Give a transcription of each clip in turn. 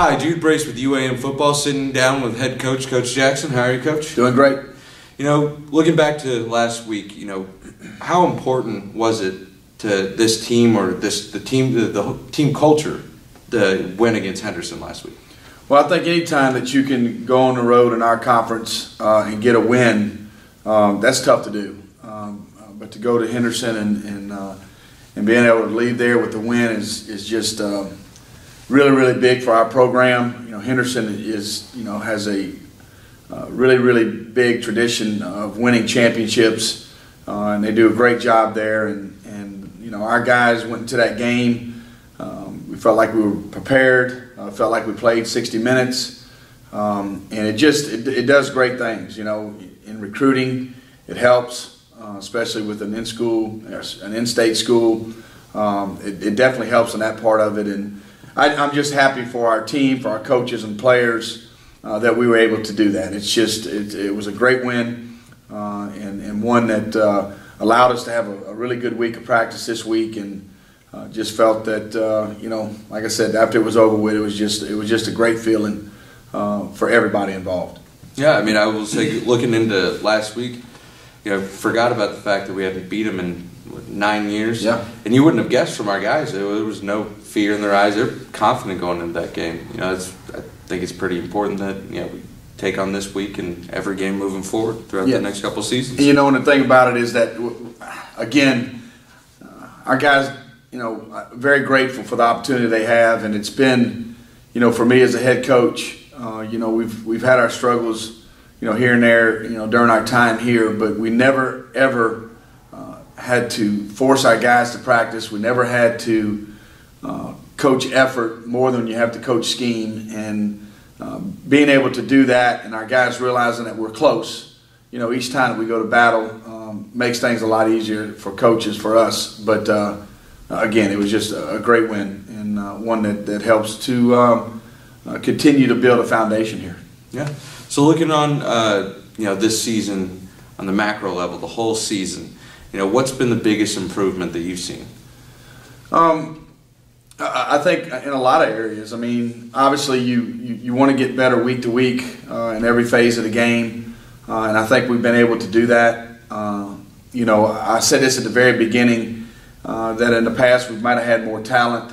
Hi, Jude Brace with UAM Football, sitting down with head coach, Coach Jackson. How are you, Coach? Doing great. You know, looking back to last week, how important was it to this team or the team culture to win against Henderson last week? Well, I think any time that you can go on the road in our conference and get a win, that's tough to do. But to go to Henderson and being able to leave there with the win is just really, really big for our program. Henderson has a really big tradition of winning championships, and they do a great job there. And our guys went into that game. We felt like we were prepared. Felt like we played 60 minutes, and it does great things. In recruiting, it helps, especially with an in-state school. It definitely helps in that part of it, and I'm just happy for our team, for our coaches and players, that we were able to do that. It was a great win, and one that allowed us to have a really good week of practice this week, and just felt that like I said, after it was over with, it was just a great feeling for everybody involved. Yeah, I will say, looking into last week, forgot about the fact that we hadn't beat them in 9 years. Yeah. And you wouldn't have guessed from our guys. There was no fear in their eyes. They're confident going into that game. I think it's pretty important that we take on this week and every game moving forward throughout the next couple of seasons. And the thing about it is that, again, our guys, very grateful for the opportunity they have, and it's been, for me as a head coach, we've had our struggles, here and there, during our time here, but we never ever had to force our guys to practice. We never had to coach effort more than you have to coach scheme, and being able to do that, and our guys realizing that we're close, each time that we go to battle, makes things a lot easier for coaches, for us. But again, it was just a great win, and one that helps to continue to build a foundation here. Yeah. So looking on, this season on the macro level, the whole season, what's been the biggest improvement that you've seen? I think in a lot of areas. Obviously you want to get better week to week in every phase of the game, and I think we've been able to do that. I said this at the very beginning, that in the past we might have had more talent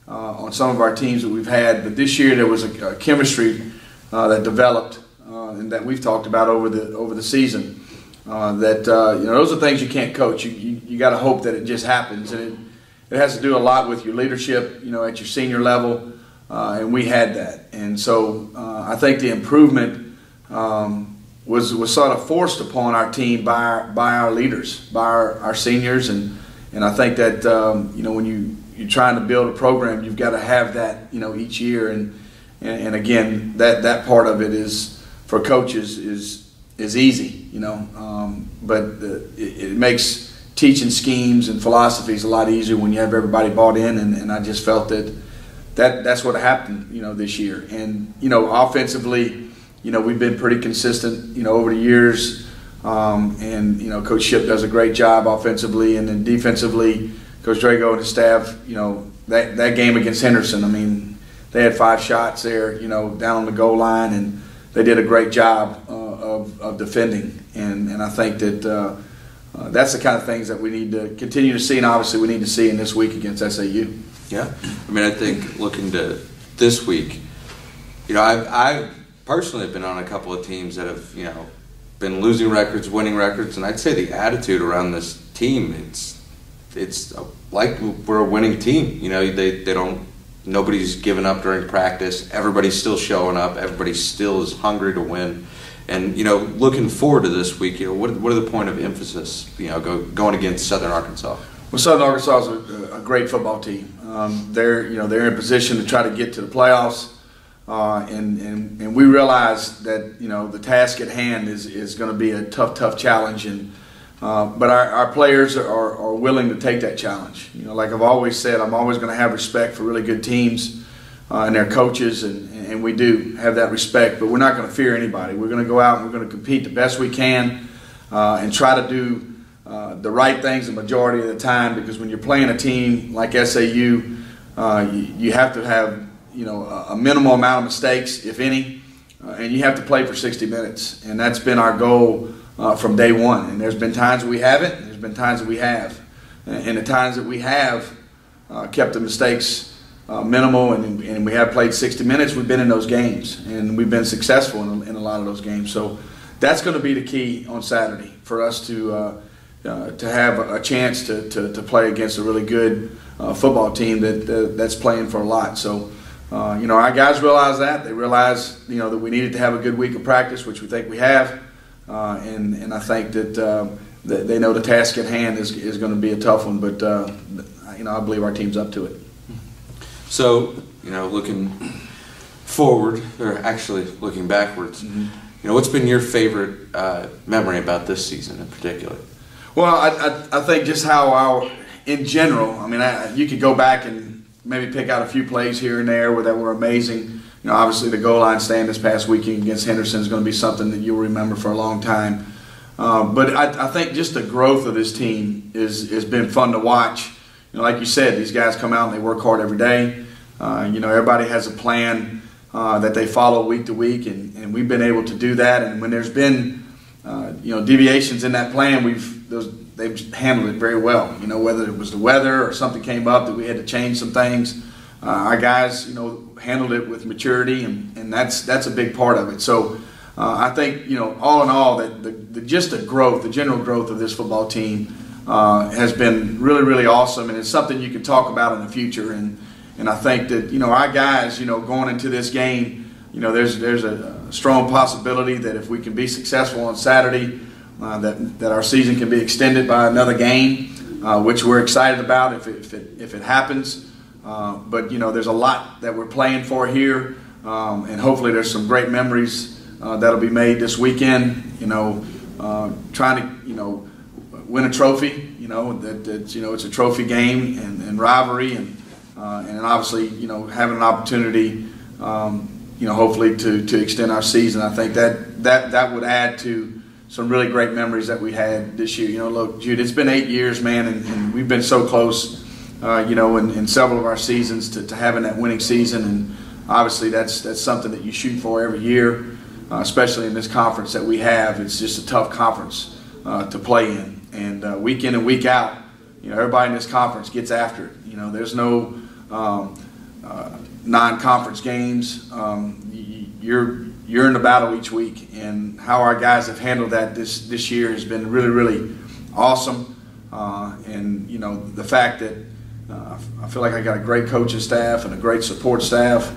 on some of our teams that we've had, but this year there was a chemistry that developed and that we've talked about over the season. Those are things you can't coach. You got to hope that it just happens, and it has to do a lot with your leadership, at your senior level, and we had that. And so I think the improvement was sort of forced upon our team by our leaders, by our seniors, and I think that when you're trying to build a program, you've got to have that each year, and again that part of it is for coaches is easy, but it makes teaching schemes and philosophies a lot easier when you have everybody bought in, and I just felt that's what happened, this year. And offensively, we've been pretty consistent, over the years, and Coach Ship does a great job offensively, and then defensively, Coach Drago and his staff, that game against Henderson, they had 5 shots there, down on the goal line, and they did a great job of defending, and I think that that's the kind of things that we need to continue to see, and obviously we need to see in this week against SAU. Yeah, I think looking to this week, I personally have been on a couple of teams that have been losing records, winning records, and I'd say the attitude around this team, it's like we're a winning team. They don't. Nobody's giving up during practice. Everybody's still showing up. Everybody still is hungry to win. And looking forward to this week, what are the point of emphasis? Going against Southern Arkansas. Well, Southern Arkansas is a great football team. They're in position to try to get to the playoffs, and we realize that the task at hand is going to be a tough challenge, and but our players are willing to take that challenge. Like I've always said, I'm always going to have respect for really good teams and their coaches, and we do have that respect, but we're not going to fear anybody. We're going to go out and we're going to compete the best we can and try to do the right things the majority of the time, because when you're playing a team like SAU, you have to have a minimal amount of mistakes, if any, and you have to play for 60 minutes. And that's been our goal from day one. And there's been times that we haven't, and there's been times that we have. And the times that we have kept the mistakes minimal, and we have played 60 minutes, we've been in those games, and we've been successful in a lot of those games. So that's going to be the key on Saturday for us to have a chance to play against a really good football team that's playing for a lot. So, our guys realize that. They realize, that we needed to have a good week of practice, which we think we have, and I think that they know the task at hand is going to be a tough one, but I believe our team's up to it. So, looking forward, or actually looking backwards, what's been your favorite memory about this season in particular? Well, I think just how in general, you could go back and maybe pick out a few plays here and there that were amazing. Obviously the goal line stand this past weekend against Henderson is going to be something that you'll remember for a long time. But I think just the growth of this team has been fun to watch. Like you said, these guys come out and they work hard every day. Everybody has a plan that they follow week to week, and we've been able to do that. And when there's been deviations in that plan, they've handled it very well. Whether it was the weather or something came up that we had to change some things, our guys handled it with maturity, and that's a big part of it. So I think all in all that the general growth of this football team has been really, really awesome, and it's something you can talk about in the future. And I think that our guys going into this game, there's a strong possibility that if we can be successful on Saturday, that our season can be extended by another game, which we're excited about if it happens. But there's a lot that we're playing for here, and hopefully there's some great memories that'll be made this weekend. Trying to win a trophy. It's a trophy game and rivalry, and obviously having an opportunity, hopefully to extend our season. I think that would add to some really great memories that we had this year. Look, Jude, it's been 8 years, man, and we've been so close, in several of our seasons to having that winning season. And obviously that's something that you shoot for every year, especially in this conference that we have. It's just a tough conference to play in. And week in and week out, everybody in this conference gets after it. There's no non-conference games. You're in the battle each week, and how our guys have handled that this year has been really, really awesome. And the fact that I feel like I got a great coaching staff and a great support staff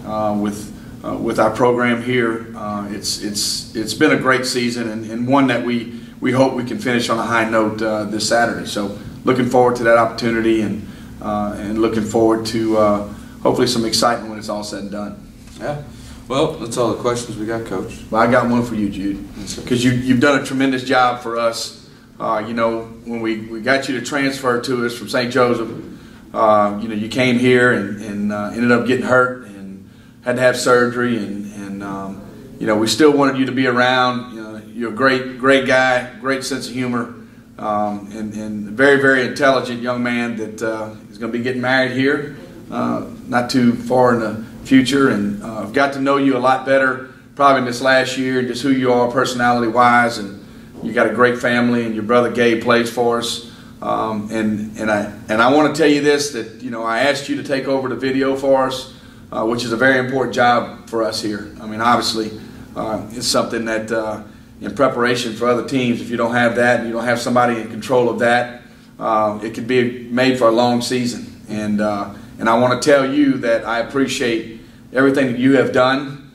with our program here. It's been a great season, and one that we hope we can finish on a high note this Saturday. So looking forward to that opportunity, and looking forward to hopefully some excitement when it's all said and done. Yeah. Well, that's all the questions we got, Coach. Well, I got one for you, Jude, because you've done a tremendous job for us. When we got you to transfer to us from St. Joseph, you came here and ended up getting hurt and had to have surgery, and we still wanted you to be around. You're a great guy, great sense of humor, and very, very intelligent young man that is going to be getting married here not too far in the future. And I've got to know you a lot better probably in this last year, just who you are personality-wise, and you got a great family, and your brother Gabe plays for us. And I want to tell you this, that I asked you to take over the video for us, which is a very important job for us here. Obviously, it's something that in preparation for other teams, if you don't have that and you don't have somebody in control of that, it could be made for a long season. And I want to tell you that I appreciate everything that you have done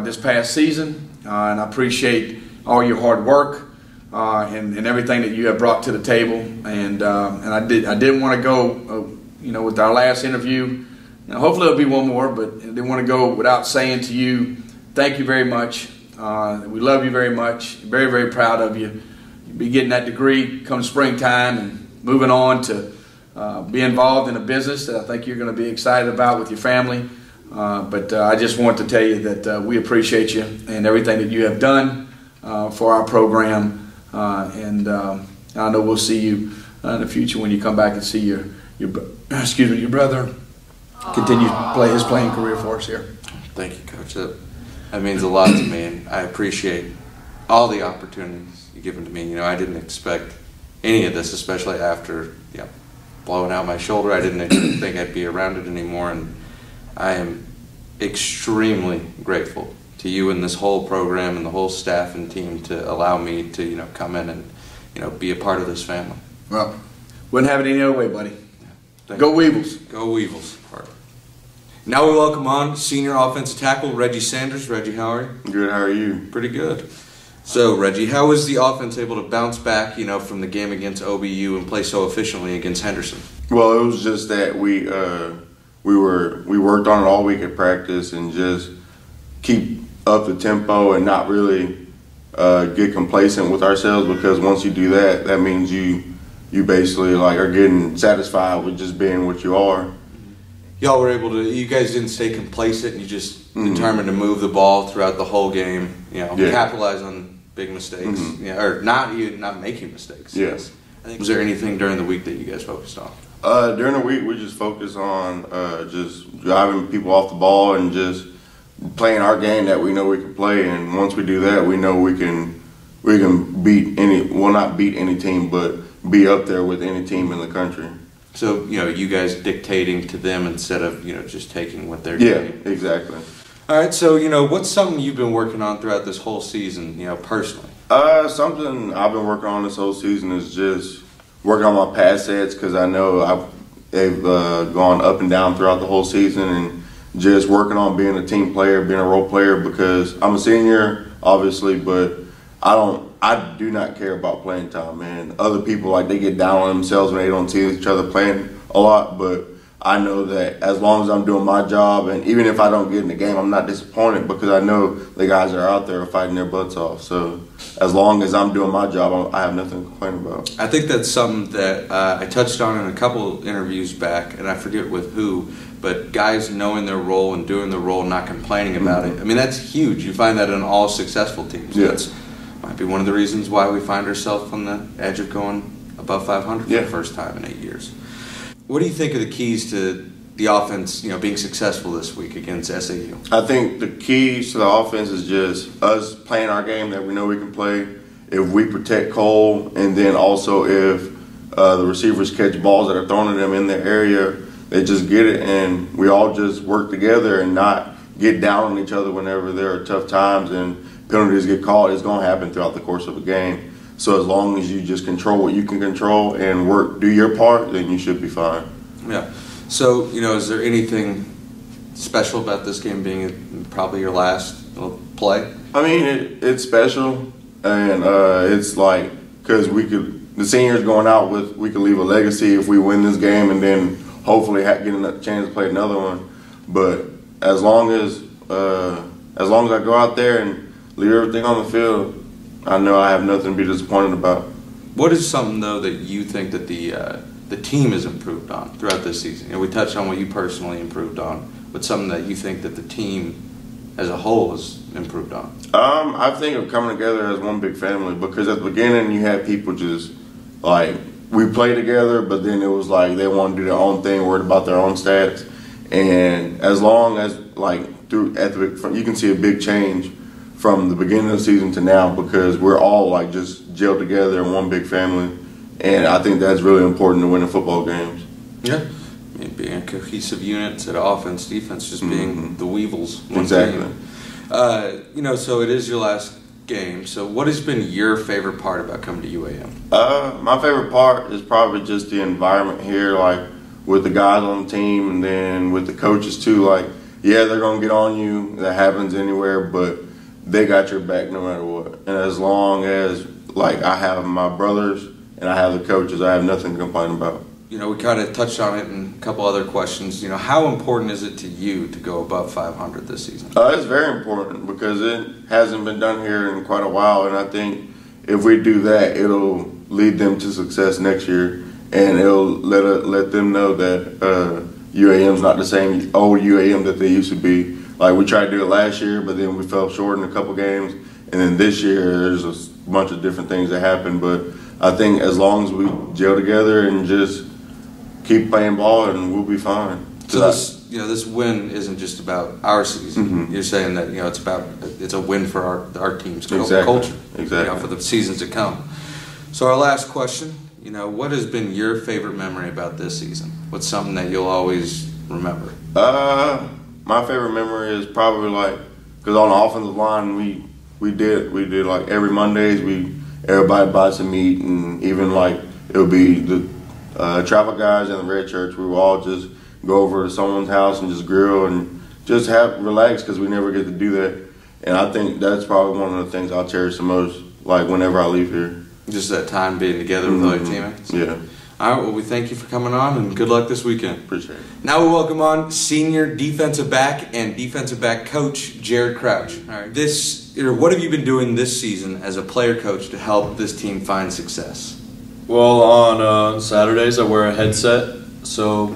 this past season, and I appreciate all your hard work and everything that you have brought to the table. And I didn't want to go, with our last interview. Hopefully there'll be one more, but I didn't want to go without saying to you, thank you very much. We love you very much. Very, very proud of you. You'll be getting that degree come springtime and moving on to be involved in a business that I think you're going to be excited about with your family. But I just want to tell you that we appreciate you and everything that you have done for our program. And I know we'll see you in the future when you come back and see your brother continue to play his playing career for us here. Thank you, Coach. That means a lot to me, and I appreciate all the opportunities you've given to me. You know, I didn't expect any of this, especially after blowing out my shoulder. I didn't think I'd be around it anymore, and I am extremely grateful to you and this whole program and the whole staff and team to allow me to come in and be a part of this family. Well, wouldn't have it any other way, buddy. Go Weevils. Go Weevils. Now we welcome on senior offensive tackle Reggie Sanders. Reggie, how are you? Good, how are you? Pretty good. So, Reggie, how was the offense able to bounce back, from the game against OBU and play so efficiently against Henderson? Well, it was just that we worked on it all week at practice and just keep up the tempo and not really get complacent with ourselves, because once you do that, that means you basically are getting satisfied with just being what you are. Y'all were able to. You guys didn't stay complacent. You just determined to move the ball throughout the whole game. Capitalize on big mistakes. Or not making mistakes. Yes. Was there anything during the week that you guys focused on? During the week, we just focused on just driving people off the ball and just playing our game that we know we can play. And once we do that, we know we can beat not beat any team, but be up there with any team in the country. So, you guys dictating to them instead of, just taking what they're doing. Yeah, exactly. All right, so, what's something you've been working on throughout this whole season, personally? Something I've been working on this whole season is just working on my pass sets, because I know they've gone up and down throughout the whole season, and just working on being a team player, being a role player, because I'm a senior, obviously, but I do not care about playing time, man. Other people, they get down on themselves when they don't see each other playing a lot, but I know that as long as I'm doing my job, and even if I don't get in the game, I'm not disappointed, because I know the guys that are out there are fighting their butts off. So as long as I'm doing my job, I have nothing to complain about. I think that's something that I touched on in a couple interviews back, and I forget with who, but guys knowing their role and doing the role and not complaining about it. I mean, that's huge. You find that in all successful teams. Yes. Might be one of the reasons why we find ourselves on the edge of going above 500 for the first time in 8 years. What do you think are the keys to the offense, being successful this week against SAU? I think the keys to the offense is just us playing our game that we know we can play. If we protect Cole, and then also if the receivers catch balls that are thrown at them in their area, they just get it, and we all just work together and not get down on each other whenever there are tough times and penalties get called. It's going to happen throughout the course of a game. So as long as you just control what you can control and do your part, then you should be fine. Yeah. So, is there anything special about this game being probably your last play? I mean, it's special, and it's because the seniors going out we could leave a legacy if we win this game, and then hopefully get a chance to play another one. But as long as I go out there and leave everything on the field, I know I have nothing to be disappointed about. What is something, though, that you think that the team has improved on throughout this season? We touched on what you personally improved on, but something that you think that the team as a whole has improved on? I think of coming together as one big family, because at the beginning you had people just we played together, but then it was they want to do their own thing, worried about their own stats. And as long as you can see a big change from the beginning of the season to now, because we're all just gelled together in one big family, and I think that's really important to winning football games. Yeah, being a cohesive unit instead of offense, defense, just being the Weevils. Exactly. So it is your last game. So what has been your favorite part about coming to UAM? My favorite part is probably just the environment here, with the guys on the team, and then with the coaches too. They're gonna get on you. That happens anywhere, but they got your back no matter what. And as long as I have my brothers and I have the coaches, I have nothing to complain about. We kind of touched on it in a couple other questions. How important is it to you to go above 500 this season? It's very important, because it hasn't been done here in quite a while, and I think if we do that, it'll lead them to success next year, and it'll let them know that UAM's not the same old UAM that they used to be. We tried to do it last year, but then we fell short in a couple games. And then this year, there's a bunch of different things that happened. But I think as long as we gel together and just keep playing ball, and we'll be fine. So this win isn't just about our season. Mm-hmm. You're saying that it's a win for our team's culture, for the seasons to come. So our last question, what has been your favorite memory about this season? What's something that you'll always remember? My favorite memory is probably because on the offensive line we did like every Mondays everybody buys some meat, and even it would be the travel guys and the red shirts. We would all just go over to someone's house and just grill and just relax because we never get to do that. And I think that's probably one of the things I'll cherish the most, whenever I leave here. Just that time being together with all your teammates? Yeah. All right, well, we thank you for coming on, and good luck this weekend. Appreciate it. Now we welcome on senior defensive back and defensive back coach, Jared Crouch. All right, what have you been doing this season as a player coach to help this team find success? Well, on Saturdays I wear a headset, so,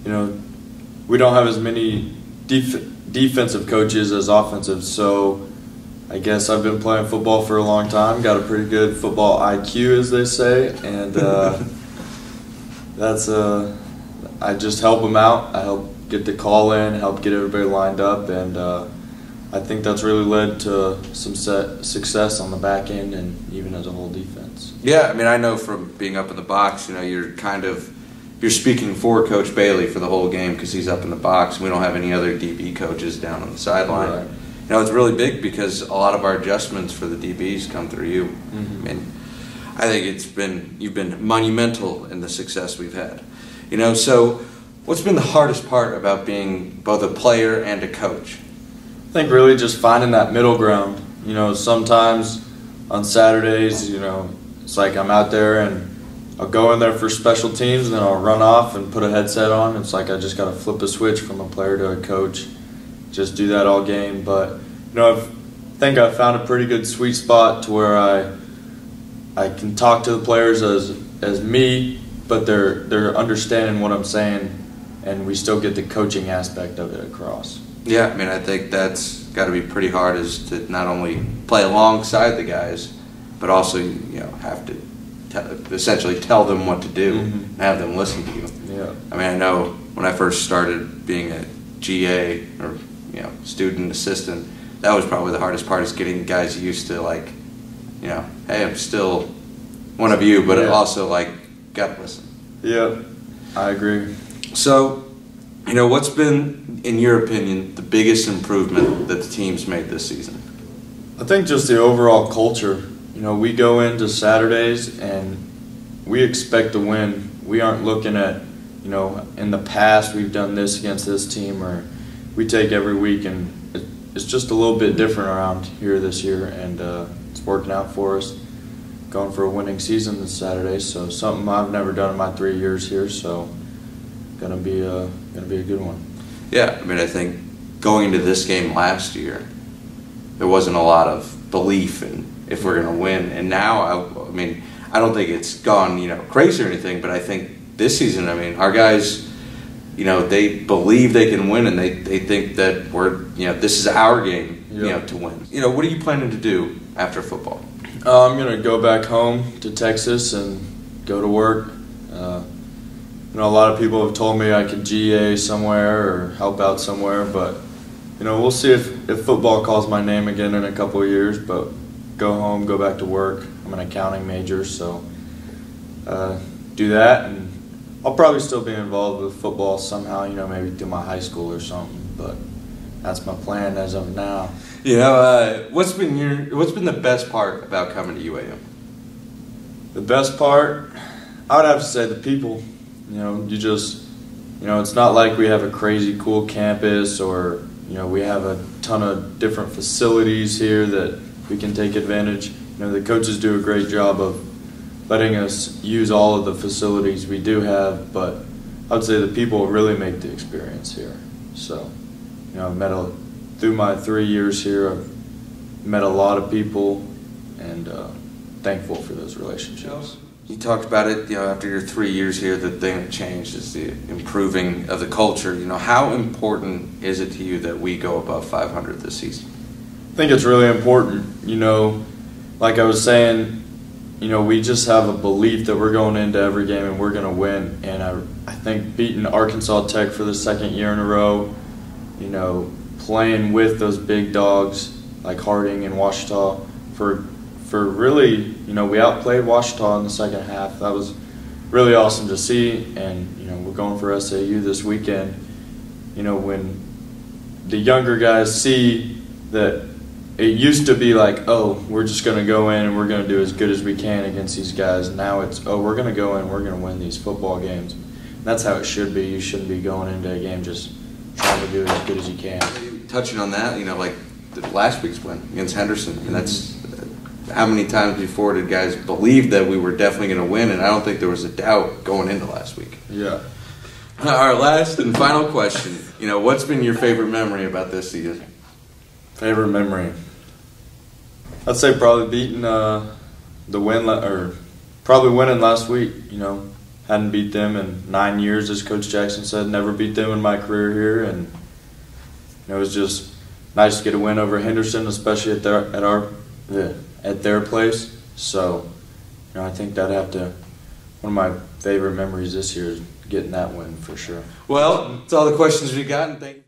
we don't have as many defensive coaches as offensive, so I guess I've been playing football for a long time, got a pretty good football IQ, as they say, and I just help them out. I help get the call in, help get everybody lined up, and I think that's really led to some success on the back end and even as a whole defense. Yeah, I know from being up in the box, you're speaking for Coach Bailey for the whole game because he's up in the box. We don't have any other DB coaches down on the sideline. Right. It's really big because a lot of our adjustments for the DBs come through you. Mm-hmm. I think you've been monumental in the success we've had. So what's been the hardest part about being both a player and a coach? I think really just finding that middle ground. Sometimes on Saturdays, it's like I'm out there and I'll go in there for special teams and then I'll run off and put a headset on. It's like I just got to flip a switch from a player to a coach. Just do that all game. But, I think I found a pretty good sweet spot to where I can talk to the players as me, but they're understanding what I'm saying, and we still get the coaching aspect of it across. Yeah, I think that's got to be pretty hard, is to not only play alongside the guys, but also have to essentially tell them what to do and have them listen to you. Yeah. I know when I first started being a GA or student assistant, that was probably the hardest part, is getting guys used to hey, I'm still one of you, but also gotta listen. Yeah, I agree. So, what's been, in your opinion, the biggest improvement that the team's made this season? I think just the overall culture. We go into Saturdays and we expect to win. We aren't looking at, in the past we've done this against this team, or we take every week, and it's just a little bit different around here this year, and it's working out for us. Going for a winning season this Saturday, so something I've never done in my 3 years here, so gonna be a good one. Yeah, I think going into this game last year, there wasn't a lot of belief in if we're gonna win, and now I don't think it's gone crazy or anything, but I think this season, our guys, they believe they can win, and they think that this is our game, to win. What are you planning to do after football? I'm going to go back home to Texas and go to work. A lot of people have told me I could GA somewhere or help out somewhere, but, we'll see if football calls my name again in a couple of years, but go home, go back to work. I'm an accounting major, so do that, and I'll probably still be involved with football somehow, maybe through my high school or something, but that's my plan as of now. What's been the best part about coming to UAM? The best part, I would have to say the people. It's not like we have a crazy cool campus, or we have a ton of different facilities here that we can take advantage. The coaches do a great job of letting us use all of the facilities we do have, but I would say the people really make the experience here. So, through my 3 years here, I've met a lot of people, and thankful for those relationships. You talked about it, after your 3 years here, the thing that changed is the improving of the culture. How important is it to you that we go above 500 this season? I think it's really important. Like I was saying, we just have a belief that we're going into every game and we're going to win. And I think beating Arkansas Tech for the second year in a row, playing with those big dogs like Harding and Washita for really, we outplayed Washita in the second half. That was really awesome to see. And, we're going for SAU this weekend. When the younger guys see that it used to be like, oh, we're just going to go in and we're going to do as good as we can against these guys. Now it's, oh, we're going to go in, we're going to win these football games. That's how it should be. You shouldn't be going into a game just trying to do as good as you can. Touching on that, like last week's win against Henderson, and that's how many times before did guys believe that we were definitely going to win, and I don't think there was a doubt going into last week. Yeah. Our last and final question, what's been your favorite memory about this season? Favorite memory? I'd say probably beating the win, or probably winning last week. Hadn't beat them in 9 years, as Coach Jackson said. Never beat them in my career here, and it was just nice to get a win over Henderson, especially at their place. So, I think that'd have to one of my favorite memories this year is getting that win for sure. Well, that's all the questions we got, and thank you.